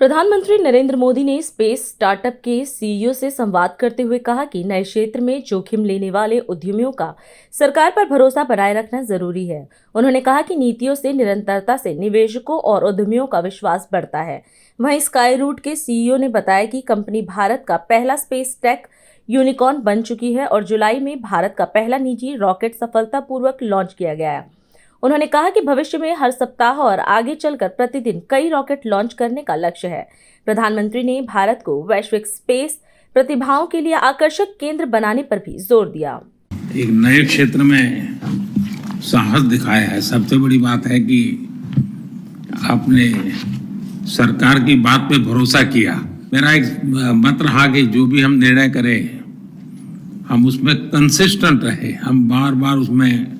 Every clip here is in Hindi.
प्रधानमंत्री नरेंद्र मोदी ने स्पेस स्टार्टअप के सीईओ से संवाद करते हुए कहा कि नए क्षेत्र में जोखिम लेने वाले उद्यमियों का सरकार पर भरोसा बनाए रखना जरूरी है। उन्होंने कहा कि नीतियों से निरंतरता से निवेशकों और उद्यमियों का विश्वास बढ़ता है। वहीं स्काई रूट के सीईओ ने बताया कि कंपनी भारत का पहला स्पेस टेक यूनिकॉर्न बन चुकी है और जुलाई में भारत का पहला निजी रॉकेट सफलतापूर्वक लॉन्च किया गया है। उन्होंने कहा कि भविष्य में हर सप्ताह और आगे चलकर प्रतिदिन कई रॉकेट लॉन्च करने का लक्ष्य है। प्रधानमंत्री ने भारत को वैश्विक स्पेस प्रतिभाओं के लिए आकर्षक केंद्र बनाने पर भी जोर दिया। एक नए क्षेत्र में साहस दिखाया है। सबसे बड़ी बात है कि आपने सरकार की बात पे भरोसा किया। मेरा एक मत रहा कि जो भी हम निर्णय करें हम उसमें कंसिस्टेंट रहे, हम बार बार उसमें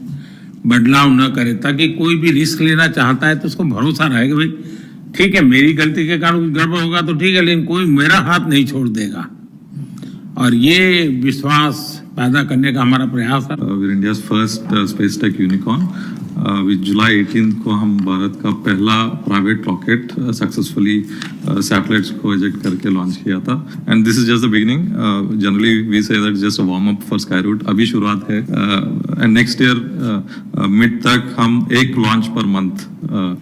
बदलाव न करें, ताकि कोई भी रिस्क लेना चाहता है तो उसको भरोसा रहे कि भाई ठीक है, मेरी गलती के कारण गड़बड़ होगा तो ठीक है, लेकिन कोई मेरा हाथ नहीं छोड़ देगा। और ये विश्वास पैदा करने का हमारा प्रयास है। India's first space tech unicorn with July 18 को हम भारत का पहला प्राइवेट रॉकेट सक्सेसफुली सैटेलाइट्स को इजेक्ट करके लॉन्च किया था। And this is just the beginning. Generally we say that just a warm up for Skyroot. अभी शुरुआत है एंड नेक्स्ट ईयर मिड तक हम एक लॉन्च पर मंथ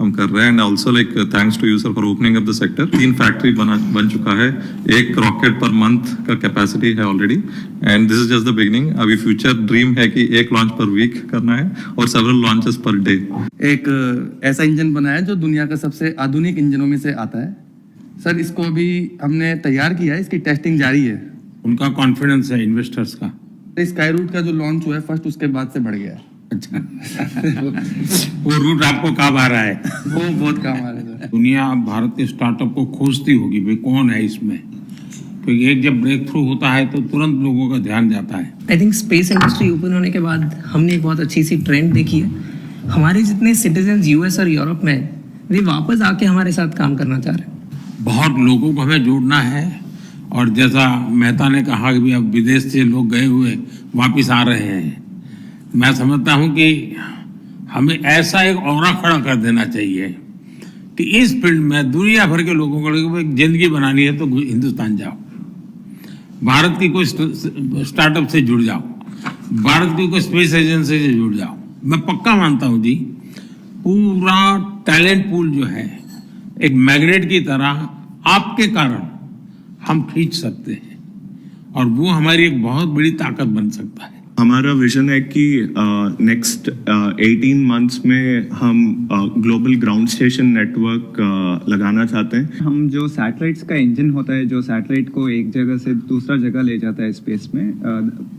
हम कर रहे हैं। And also like thanks to you sir for opening up the sector. 3 factory बन चुका है, एक रॉकेट पर मंथ का कैपेसिटी है already. And this is just the beginning. अभी फ्यूचर ड्रीम है कि एक लॉन्च पर वीक करना है और सेवरल लॉन्चेस पर डे। एक ऐसा इंजन बनाया जो दुनिया का सबसे आधुनिक इंजनों में से आता है। सर इसको अभी हमने तैयार किया है, इसकी टेस्टिंग जारी है। उनका कॉन्फिडेंस है इन्वेस्टर्स का। स्काई रूट का जो लॉन्च हुआ है फर्स्ट, उसके बाद से बढ़ गया है। अच्छा वो रूट आपको कब आ रहा है? वो बहुत काम आ रहा है। दुनिया अब भारत के स्टार्टअप को खोजती होगी, भाई कौन है इसमें, क्योंकि एक जब ब्रेक थ्रू होता है तो तुरंत लोगों का ध्यान जाता है। I think space industry open होने के बाद हमने एक बहुत अच्छी सी ट्रेंड देखी है। हमारे जितने सिटीजन यूएस और यूरोप में वे वापस आके हमारे साथ काम करना चाह रहे हैं। बहुत लोगों को हमें जोड़ना है। और जैसा मेहता ने कहा कि भी अब विदेश से लोग गए हुए वापिस आ रहे हैं, मैं समझता हूं कि हमें ऐसा एक ऑरा खड़ा कर देना चाहिए कि इस फील्ड में दुनिया भर के लोगों को एक जिंदगी बनानी है तो हिंदुस्तान जाओ, भारत की कोई स्टार्टअप से जुड़ जाओ, भारत की कोई स्पेस एजेंसी से जुड़ जाओ। मैं पक्का मानता हूं जी, पूरा टैलेंट पूल जो है एक मैग्नेट की तरह आपके कारण हम खींच सकते हैं और वो हमारी एक बहुत बड़ी ताकत बन सकता है। हमारा विजन है कि नेक्स्ट 18 मंथ्स में हम ग्लोबल ग्राउंड स्टेशन नेटवर्क लगाना चाहते हैं। हम जो सैटेलाइट्स का इंजन होता है, जो सैटेलाइट को एक जगह से दूसरा जगह ले जाता है स्पेस में,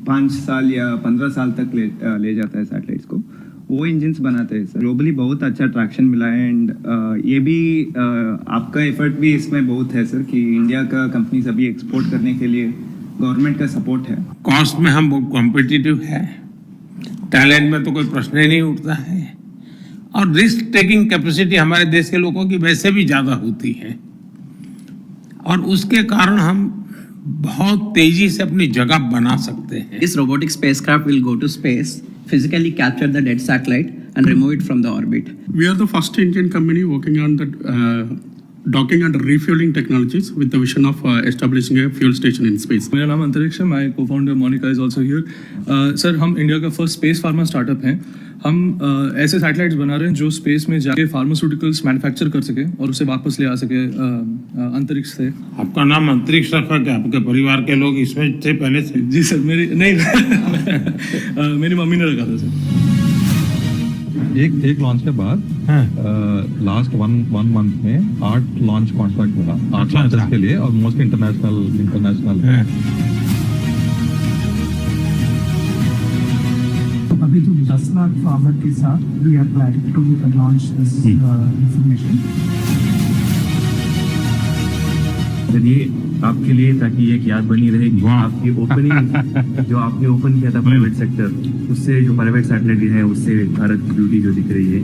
5 साल या 15 साल तक ले जाता है सैटेलाइट्स को, वो इंजन्स बनाते हैं सर। ग्लोबली बहुत अच्छा ट्रैक्शन मिला है। एंड ये भी आपका एफर्ट भी इसमें बहुत है सर कि इंडिया का कंपनीज अभी एक्सपोर्ट करने के लिए गवर्नमेंट का सपोर्ट है। कॉस्ट में हम बहुत कॉम्पिटिटिव है, टैलेंट में तो कोई प्रश्न ही नहीं उठता है, और रिस्क टेकिंग कैपेसिटी हमारे देश के लोगों की वैसे भी ज्यादा होती है, और उसके कारण हम बहुत तेजी से अपनी जगह बना सकते हैं। This robotic spacecraft will go to space, physically capture the dead satellite and remove it from the orbit. We are the first Indian company working on the docking and refueling technologies with the vision of establishing a fuel station in space. मेरा नाम अंतरिक्ष है, my co-founder Monika is also here. Sir हम इंडिया का फर्स्ट स्पेस फार्मा स्टार्टअप हैं। हम ऐसे सैटेलाइट्स बना रहे हैं जो स्पेस में जाके फार्मास्यूटिकल्स मैन्युफैक्चर कर सके और उसे वापस ले आ सके अंतरिक्ष से। आपका नाम अंतरिक्ष रखा क्या? आपके परिवार के लोग इसमें थे पहले से? जी सर, मेरी नहीं मेरी मम्मी ने रखा था सर। एक लॉन्च के बाद लास्ट वन मंथ में 8 लॉन्च कॉन्ट्रैक्ट मिला, 8 लॉन्चेस के लिए, और मोस्टली इंटरनेशनल है। अभी तो 10 लाख फार्मर के साथ we are planning to launch this information. ये आपके लिए, ताकि एक याद बनी रहेगी आपकी ओपनिंग जो आपने ओपन किया था प्राइवेट सेक्टर, उससे जो प्राइवेट सैटेलाइट है उससे भारत की ब्यूटी जो दिख रही है।